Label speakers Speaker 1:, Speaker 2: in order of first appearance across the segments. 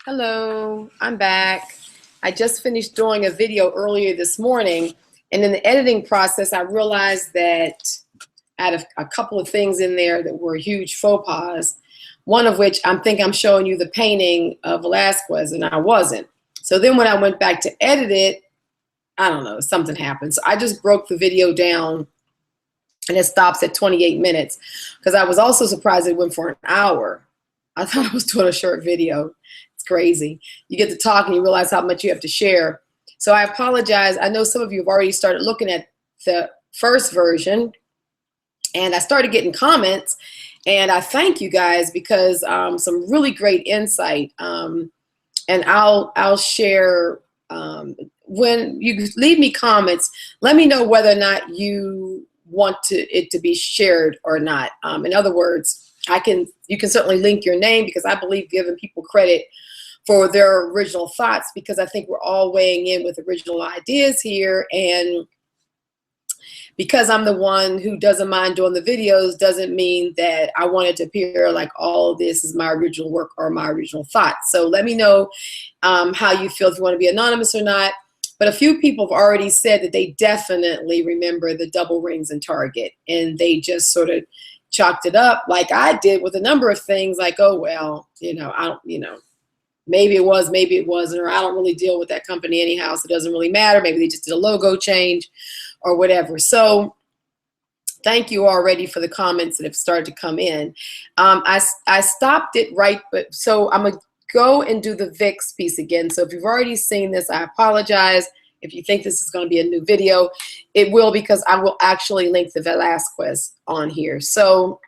Speaker 1: Hello, I'm back. I just finished doing a video earlier this morning, and in the editing process, I realized that I had a couple of things in there that were huge faux pas, one of which I'm showing you the painting of Velasquez, and I wasn't. So then when I went back to edit it, I don't know, something happened. So I just broke the video down, and it stops at 28 minutes, because I was also surprised it went for an hour. I thought I was doing a short video. It's crazy. You get to talk and you realize how much you have to share. So I apologize. I know some of you have already started looking at the first version, and I started getting comments, and I thank you guys because some really great insight. And I'll share when you leave me comments. Let me know whether or not you want it to be shared or not. In other words, you can certainly link your name, because I believe giving people credit for their original thoughts, because I think we're all weighing in with original ideas here. And because I'm the one who doesn't mind doing the videos doesn't mean that I want it to appear like all of this is my original work or my original thoughts. So let me know how you feel, if you want to be anonymous or not. But a few people have already said that they definitely remember the double rings in Target, and they just sort of chalked it up like I did with a number of things, like, oh, well, I don't, maybe it was, maybe it wasn't, or I don't really deal with that company anyhow, so it doesn't really matter. Maybe they just did a logo change or whatever. So thank you already for the comments that have started to come in. I stopped it right, but so I'm going to go and do the Vicks piece again. So if you've already seen this, I apologize. If you think this is going to be a new video, it will, because I will actually link the Velasquez on here. So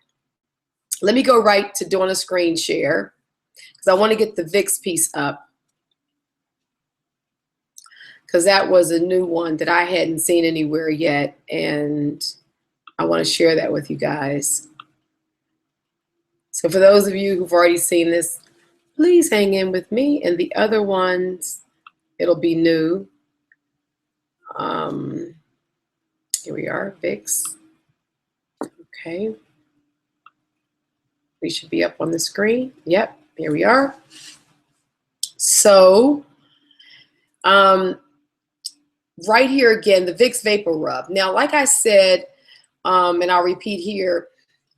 Speaker 1: let me go right to doing a screen share, because I want to get the Vicks piece up, because that was a new one that I hadn't seen anywhere yet, and I want to share that with you guys. So for those of you who've already seen this, please hang in with me, and the other ones, it'll be new. Here we are, Vicks. Okay. We should be up on the screen. Yep, here we are. So, right here again, the Vicks Vapor Rub. Now, like I said, and I'll repeat here,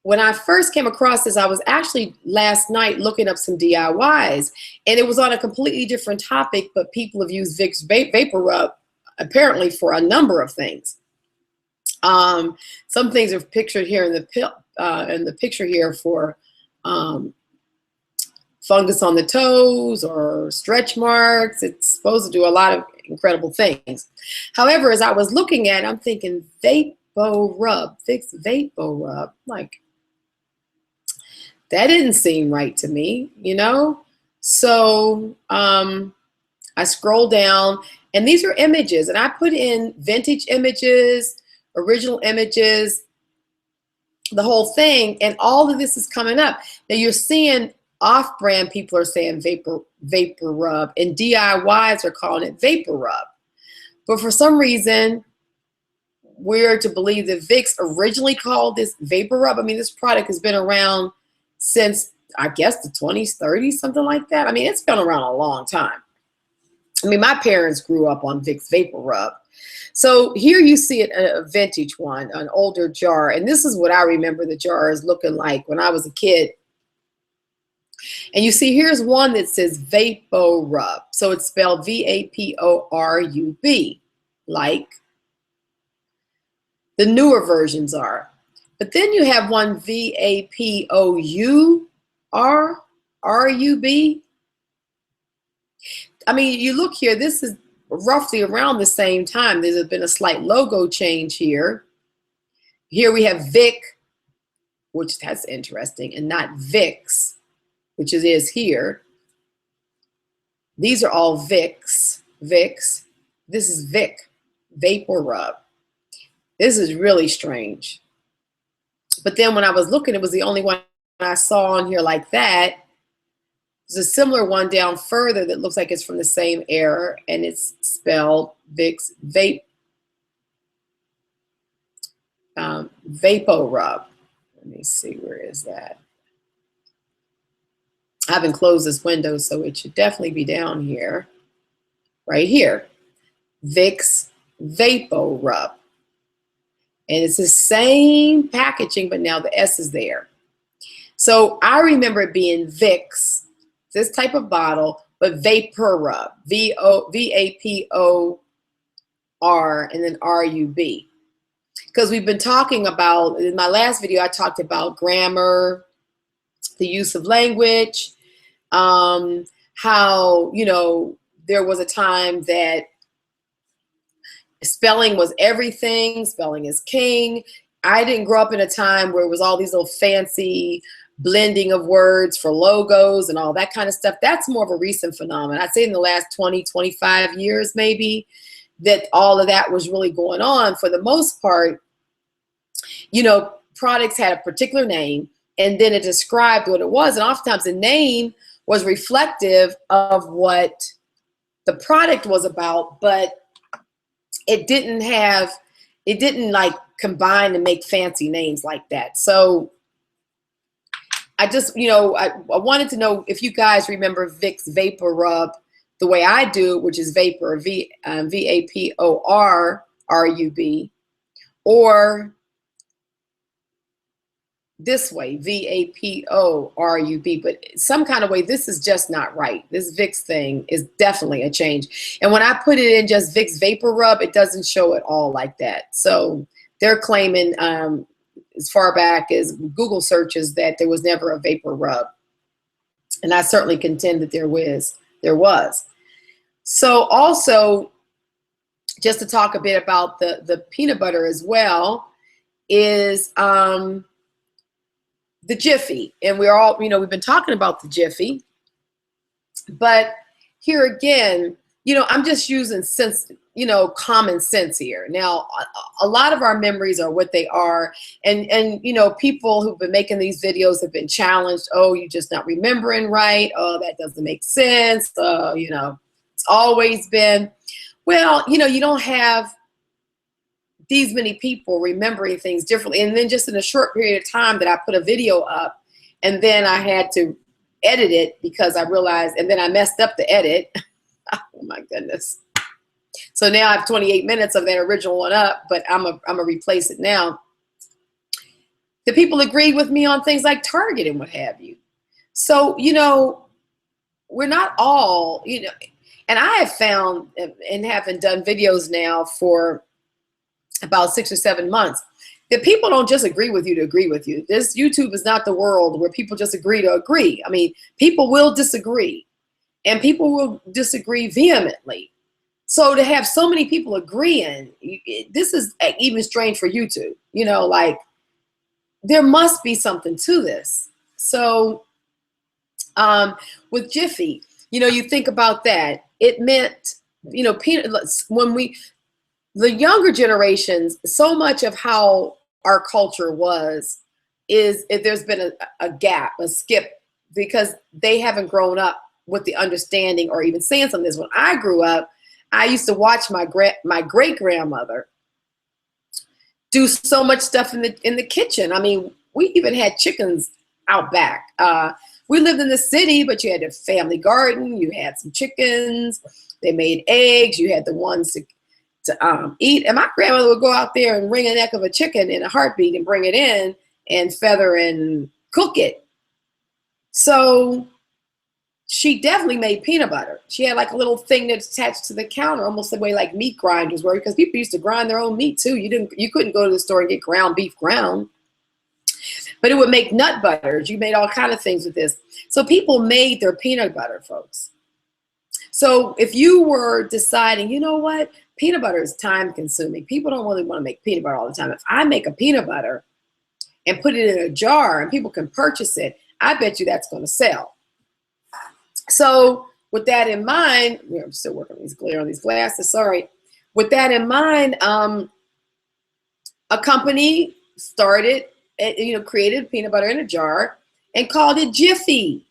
Speaker 1: when I first came across this, I was actually last night looking up some DIYs, and it was on a completely different topic, but people have used Vicks Vapor Rub apparently for a number of things. Some things are pictured here in the picture here for fungus on the toes or stretch marks. It's supposed to do a lot of incredible things. However, as I was looking at it, I'm thinking Vapor Rub, Vicks Vapor Rub, like, that didn't seem right to me, So I scroll down, and these are images, and I put in vintage images, original images, the whole thing, and all of this is coming up. Now you're seeing off-brand people are saying vapor rub, and DIYs are calling it vapor rub. But for some reason, we're to believe that Vicks originally called this vapor rub. I mean, this product has been around since, I guess, the 20s, 30s, something like that. I mean, it's been around a long time. I mean, my parents grew up on Vicks Vapor Rub. So here you see it, a vintage one, an older jar. And this is what I remember the jars looking like when I was a kid. And you see, here's one that says Vapor Rub. So it's spelled V-A-P-O-R-U-B, like the newer versions are. But then you have one V-A-P-O-U-R-R-U-B. I mean, you look here, this is roughly around the same time. There's been a slight logo change here. Here we have Vic, which that's interesting, and not Vicks, which it is here. These are all Vicks. This is Vic Vapor Rub. This is really strange. But then when I was looking, it was the only one I saw on here like that. There's a similar one down further that looks like it's from the same era, and it's spelled Vicks Vapor Rub. Let me see, where is that? I haven't closed this window, so it should definitely be down here, right here. Vicks Vapor Rub. And it's the same packaging, but now the S is there. So I remember it being Vicks, this type of bottle, but Vapor Rub, V-A-P-O-R, and then R-U-B. Because we've been talking about, in my last video, I talked about grammar, the use of language, how, you know, there was a time that spelling was everything, spelling is king. I didn't grow up in a time where it was all these little fancy blending of words for logos and all that kind of stuff. That's more of a recent phenomenon. I'd say in the last 20, 25 years, maybe, that all of that was really going on. For the most part, you know, products had a particular name and then it described what it was. And oftentimes the name was reflective of what the product was about, but it didn't like combine and make fancy names like that. So I just, you know, I wanted to know if you guys remember Vicks Vapor Rub the way I do, which is Vapor, V-A-P-O-R-R-U-B, or this way, V-A-P-O-R-U-B, but some kind of way, this is just not right. This Vicks thing is definitely a change. And when I put it in just Vicks Vapor Rub, it doesn't show at all like that. So they're claiming as far back as Google searches that there was never a Vapor Rub. And I certainly contend that there was. So also, just to talk a bit about the peanut butter as well, is the Jiffy. And we're all, you know, we've been talking about the Jiffy, but here again, you know, I'm just using sense, you know, common sense here. Now, a lot of our memories are what they are. And you know, people who've been making these videos have been challenged. Oh, you're just not remembering right. Oh, that doesn't make sense. You know, it's always been, well, you know, you don't have these many people remembering things differently. And then just in a short period of time that I put a video up and then I had to edit it because I realized, and then I messed up the edit. Oh my goodness. So now I have 28 minutes of that original one up, but I'm gonna replace it now. The people agreed with me on things like Target and what have you. So, you know, we're not all, you know, and I have found, and having done videos now for about 6 or 7 months, that people don't just agree with you to agree with you. This YouTube is not the world where people just agree to agree. I mean, people will disagree, and people will disagree vehemently. So to have so many people agreeing, this is even strange for YouTube. You know, like, there must be something to this. So with Jiffy, you know, you think about that. It meant, you know, the younger generations, so much of how our culture was is there's been a gap, a skip, because they haven't grown up with the understanding or even saying something. When I grew up, I used to watch my great grandmother do so much stuff in the kitchen. I mean, we even had chickens out back. We lived in the city, but you had a family garden. You had some chickens. They made eggs. You had the ones to eat. And my grandmother would go out there and wring a neck of a chicken in a heartbeat and bring it in and feather and cook it. So she definitely made peanut butter. She had like a little thing that's attached to the counter, almost the way like meat grinders were, because people used to grind their own meat too. You couldn't go to the store and get ground beef ground. But it would make nut butters. You made all kind of things with this. So people made their peanut butter, folks. So if you were deciding, you know what, peanut butter is time consuming. People don't really want to make peanut butter all the time. If I make a peanut butter and put it in a jar and people can purchase it, I bet you that's going to sell. So with that in mind, I'm still working on these glare on these glasses, sorry. With that in mind, a company started, you know, created peanut butter in a jar and called it Jiffy.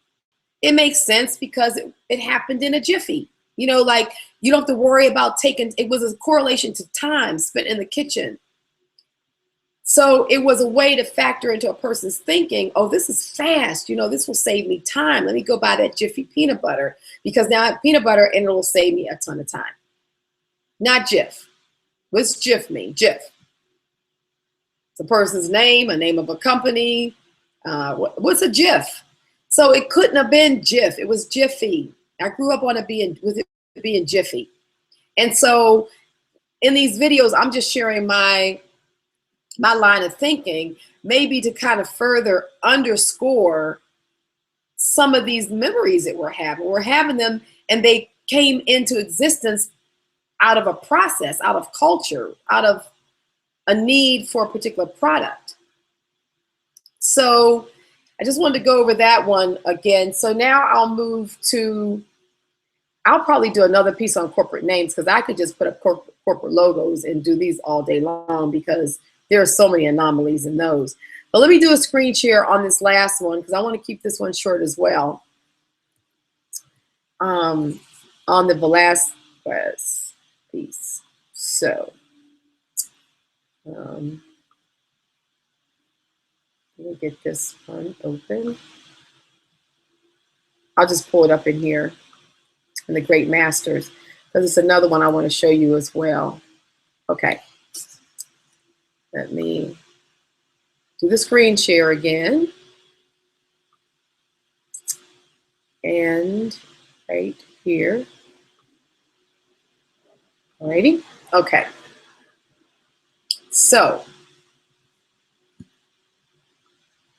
Speaker 1: It makes sense because it happened in a jiffy. You know, like, you don't have to worry about it was a correlation to time spent in the kitchen. So it was a way to factor into a person's thinking, oh, this is fast, this will save me time. Let me go buy that Jiffy peanut butter because now I have peanut butter and it will save me a ton of time. Not Jif. What's Jif mean? Jif. It's a person's name, a name of a company. What's a Jif? So it couldn't have been Jif. It was Jiffy. I grew up on it being Jiffy. And so in these videos, I'm just sharing my line of thinking, maybe to kind of further underscore some of these memories that we're having. We're having them, and they came into existence out of a process, out of culture, out of a need for a particular product. So I just wanted to go over that one again. So now I'll probably do another piece on corporate names because I could just put up corporate logos and do these all day long because there are so many anomalies in those. But let me do a screen share on this last one because I want to keep this one short as well. On the Velasquez piece. So let me get this one open. I'll just pull it up in here in the Great Masters because it's another one I want to show you as well. Okay. Let me do the screen share again. And right here. Alrighty. Okay. So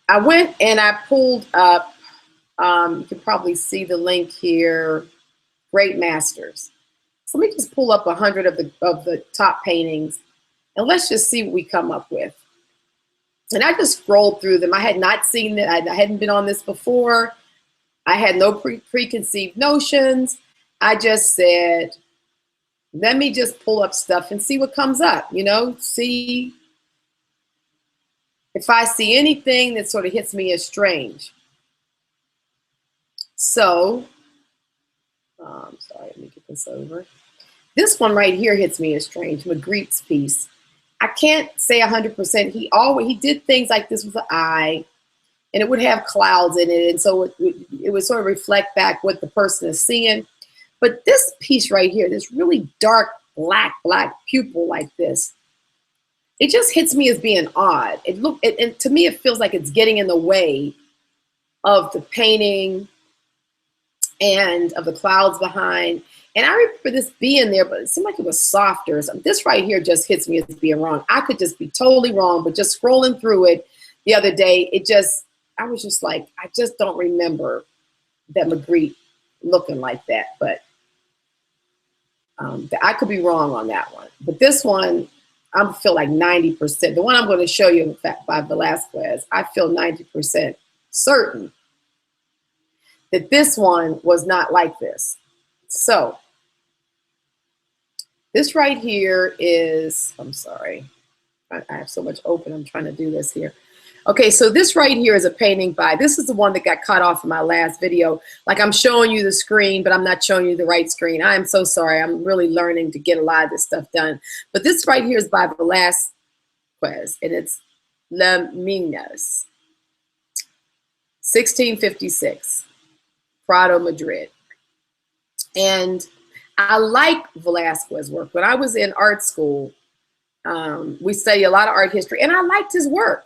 Speaker 1: I went and I pulled up, you can probably see the link here, Great Masters. So let me just pull up 100 of the top paintings and let's just see what we come up with. And I just scrolled through them. I had not seen it. I hadn't been on this before. I had no preconceived notions. I just said, let me just pull up stuff and see what comes up, see if I see anything that sort of hits me as strange. So, I'm sorry, let me get this over. This one right here hits me as strange, Magritte's piece. I can't say 100%. He did things like this with the eye, and it would have clouds in it, and so it would sort of reflect back what the person is seeing. But this piece right here, this really dark black pupil like this, it just hits me as being odd. And to me, it feels like it's getting in the way of the painting and of the clouds behind. And I remember this being there, but it seemed like it was softer. So this right here just hits me as being wrong. I could just be totally wrong, but just scrolling through it the other day, I was just like, I just don't remember that Magritte looking like that. But I could be wrong on that one. But this one, I feel like 90%. The one I'm going to show you, in fact, by Velasquez, I feel 90% certain that this one was not like this. So this right here is, I'm sorry, I have so much open, I'm trying to do this here. Okay, so this right here is a painting this is the one that got cut off in my last video. Like I'm showing you the screen, but I'm not showing you the right screen. I am so sorry, I'm really learning to get a lot of this stuff done. But this right here is by Velasquez, and it's Les Minas, 1656, Prado, Madrid. And I like Velasquez's work. When I was in art school, we studied a lot of art history, and I liked his work.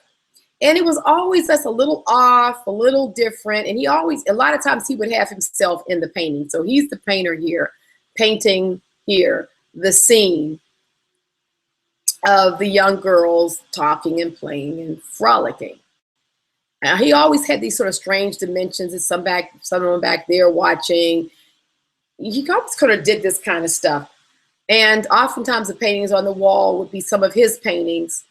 Speaker 1: And it was always just a little off, a little different. And a lot of times he would have himself in the painting. So he's the painter here, painting here, the scene of the young girls talking and playing and frolicking. Now, he always had these sort of strange dimensions, and someone back there watching. He always kind of did this kind of stuff. And oftentimes the paintings on the wall would be some of his paintings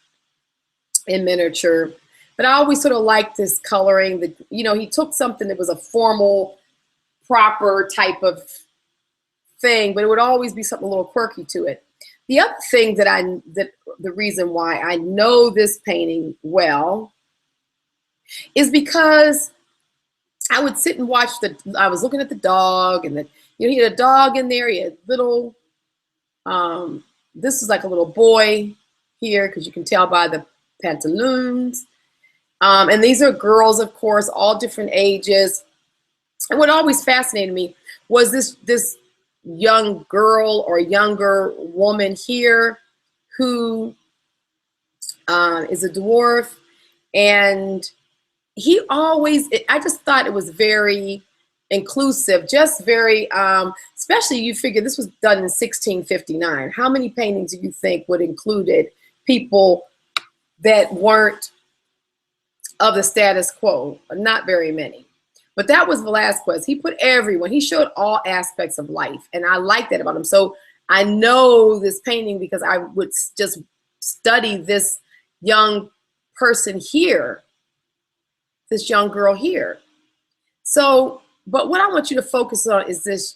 Speaker 1: in miniature. But I always sort of liked this coloring. He took something that was a formal, proper type of thing, but it would always be something a little quirky to it. The other thing the reason why I know this painting well is because I would sit and watch I was looking at the dog, and he had a dog in there. He had little, this is like a little boy here, because you can tell by the pantaloons. And these are girls, of course, all different ages. And what always fascinated me was this young girl or younger woman here who is a dwarf. And he always, I just thought it was very inclusive, just very, especially you figure this was done in 1659. How many paintings do you think would included people that weren't of the status quo? Not very many. But that was Velasquez. He put everyone, he showed all aspects of life. And I like that about him. So I know this painting because I would just study this young person here, this young girl here. So, but what I want you to focus on is this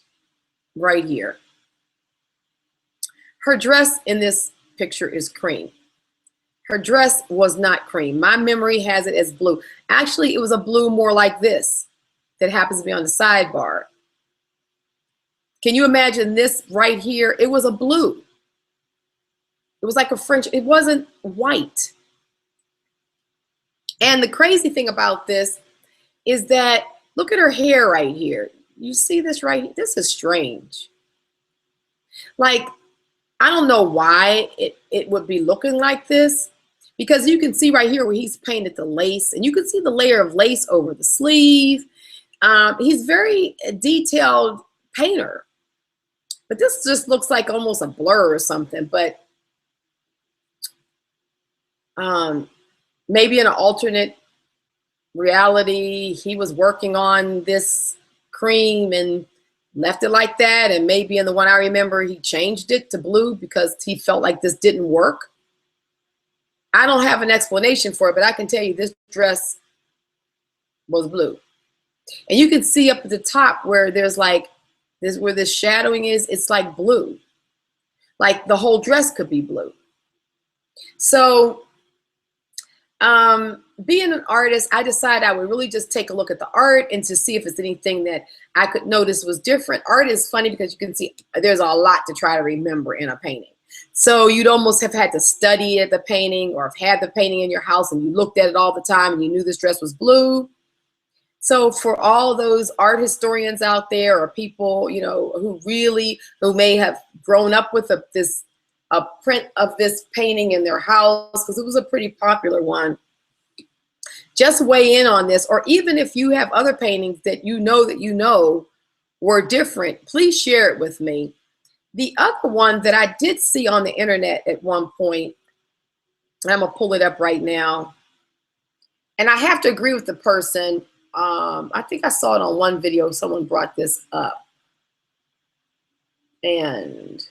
Speaker 1: right here. Her dress in this picture is cream. Her dress was not cream. My memory has it as blue. Actually, it was a blue more like this that happens to be on the sidebar. Can you imagine this right here? It was a blue. It was like a French, it wasn't white. And the crazy thing about this is that, look at her hair right here. You see this right here? This is strange. Like, I don't know why it would be looking like this, because you can see right here where he's painted the lace, and you can see the layer of lace over the sleeve. He's very detailed painter, but this just looks like almost a blur or something. But maybe in an alternate reality, he was working on this cream and left it like that. And maybe in the one I remember, he changed it to blue because he felt like this didn't work. I don't have an explanation for it, but I can tell you this dress was blue. And you can see up at the top where there's like this, where this shadowing is, it's like blue. Like the whole dress could be blue. So being an artist, I decided I would really just take a look at the art and to see if it's anything that I could notice was different. Art is funny because you can see there's a lot to try to remember in a painting. So you'd almost have had to study the painting, or have had the painting in your house and you looked at it all the time and you knew this dress was blue. So for all those art historians out there, or people, you know, who may have grown up with a print of this painting in their house, because it was a pretty popular one, just weigh in on this. Or even if you have other paintings that you know were different, please share it with me. The other one that I did see on the internet at one point, and I'm gonna pull it up right now, and I have to agree with the person. I think I saw it on one video, someone brought this up. And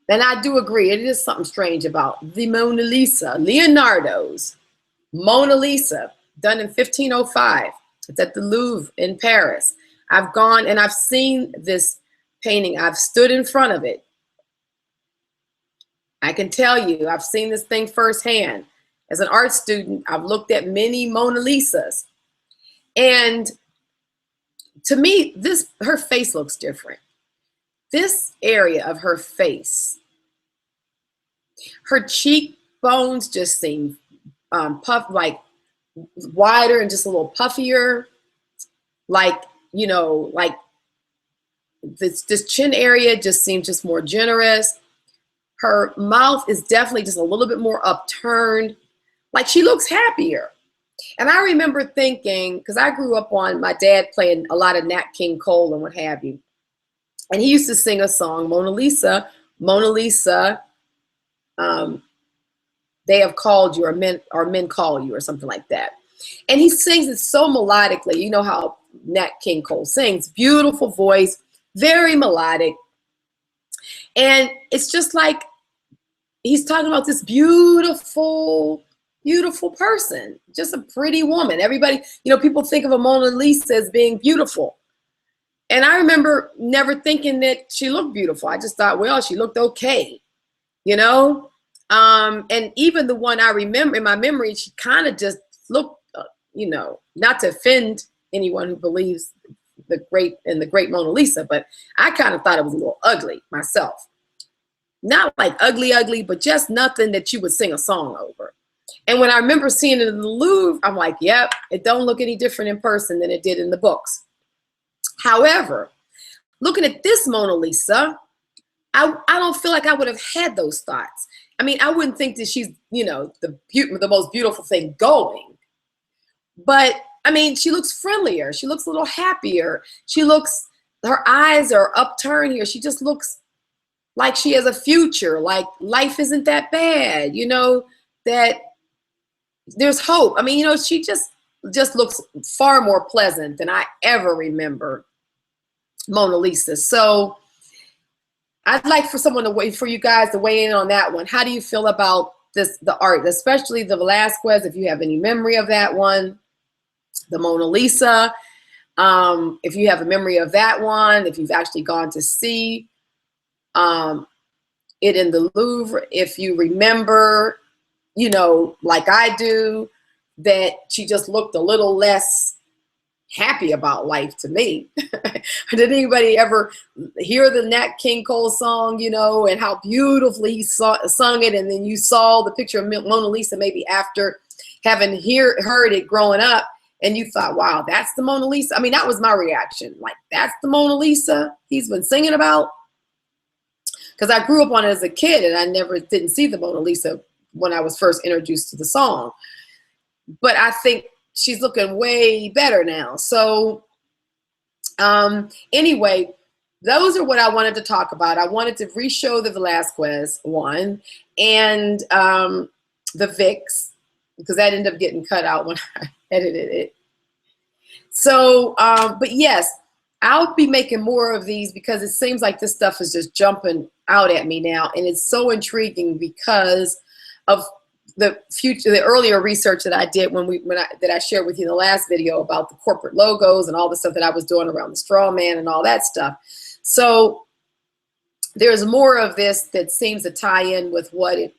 Speaker 1: I do agree, it is something strange about the Mona Lisa, Leonardo's Mona Lisa, done in 1505. It's at the Louvre in Paris. I've gone and I've seen this painting. I've stood in front of it. I can tell you, I've seen this thing firsthand. As an art student, I've looked at many Mona Lisas. And to me, her face looks different. This area of her face, her cheekbones just seem puffed, like wider and just a little puffier. Like, you know, like this chin area just seems just more generous. Her mouth is definitely just a little bit more upturned. Like she looks happier. And I remember thinking, because I grew up on my dad playing a lot of Nat King Cole and what have you. And he used to sing a song, Mona Lisa, Mona Lisa, they have called you, or men call you, or something like that. And he sings it so melodically. You know how Nat King Cole sings. Beautiful voice, very melodic. And it's just like he's talking about this beautiful, beautiful person, just a pretty woman. Everybody, you know, people think of a Mona Lisa as being beautiful. And I remember never thinking that she looked beautiful. I just thought, well, she looked okay, you know? And even the one I remember in my memory, she kind of just looked, you know, not to offend anyone who believes the great Mona Lisa, but I kind of thought it was a little ugly myself. not like ugly, ugly, but just nothing that you would sing a song over. And when I remember seeing it in the Louvre, I'm like, yep, it don't look any different in person than it did in the books. However, looking at this Mona Lisa, I don't feel like I would have had those thoughts. I mean, I wouldn't think that she's, you know, the most beautiful thing going. But I mean, she looks friendlier. She looks a little happier. She looks, her eyes are upturned here. She just looks like she has a future, like life isn't that bad, you know, that there's hope. I mean, you know, she just looks far more pleasant than I ever remember Mona Lisa. So I'd like for you guys to weigh in on that one. How do you feel about the art, especially the Velasquez, if you have any memory of that one, the Mona Lisa, if you have a memory of that one, if you've actually gone to see it in the Louvre, if you remember, you know, like I do, that she just looked a little less happy about life to me. Did anybody ever hear the Nat King Cole song, you know, and how beautifully he sung it, and then you saw the picture of Mona Lisa maybe after having heard it growing up, and you thought, wow, that's the Mona Lisa? I mean, that was my reaction. Like, that's the Mona Lisa he's been singing about? Because I grew up on it as a kid, and I didn't see the Mona Lisa when I was first introduced to the song. But I think she's looking way better now. So anyway, those are what I wanted to talk about. I wanted to re-show the Velasquez one and the Vicks, because that ended up getting cut out when I edited it. So, but yes, I'll be making more of these because it seems like this stuff is just jumping out at me now. And it's so intriguing because of the earlier research that I did that I shared with you in the last video about the corporate logos and all the stuff that I was doing around the straw man and all that stuff. So there's more of this that seems to tie in with what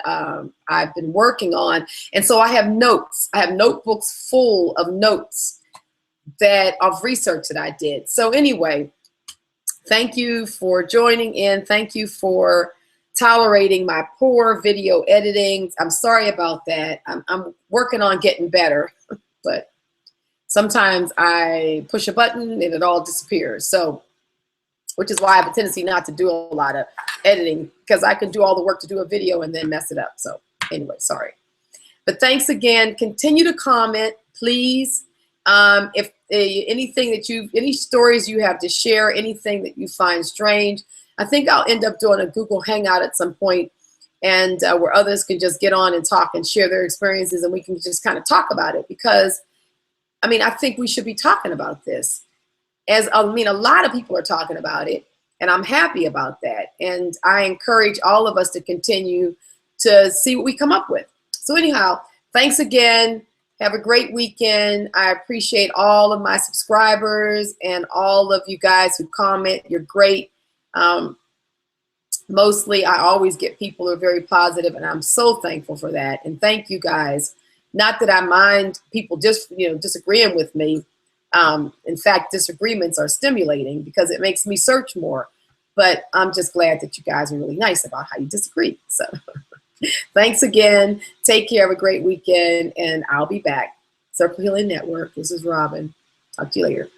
Speaker 1: I've been working on. And so I have notes. I have notebooks full of notes of research that I did. So anyway, thank you for joining in. Thank you for tolerating my poor video editing. I'm sorry about that. I'm working on getting better, but sometimes I push a button and it all disappears. So, which is why I have a tendency not to do a lot of editing, because I can do all the work to do a video and then mess it up. So anyway, sorry. But thanks again. Continue to comment, please. If anything any stories you have to share, anything that you find strange, I think I'll end up doing a Google Hangout at some point, and where others can just get on and talk and share their experiences, and we can just kind of talk about it, because I mean, I think we should be talking about this. A lot of people are talking about it, and I'm happy about that. And I encourage all of us to continue to see what we come up with. So anyhow, thanks again. Have a great weekend. I appreciate all of my subscribers and all of you guys who comment. You're great. Mostly, I always get people who are very positive, and I'm so thankful for that. And thank you guys. Not that I mind people just, disagreeing with me. In fact, disagreements are stimulating because it makes me search more. But I'm just glad that you guys are really nice about how you disagree. So thanks again. Take care. Have a great weekend, and I'll be back. Circle Healing Network. This is Robin. Talk to you later.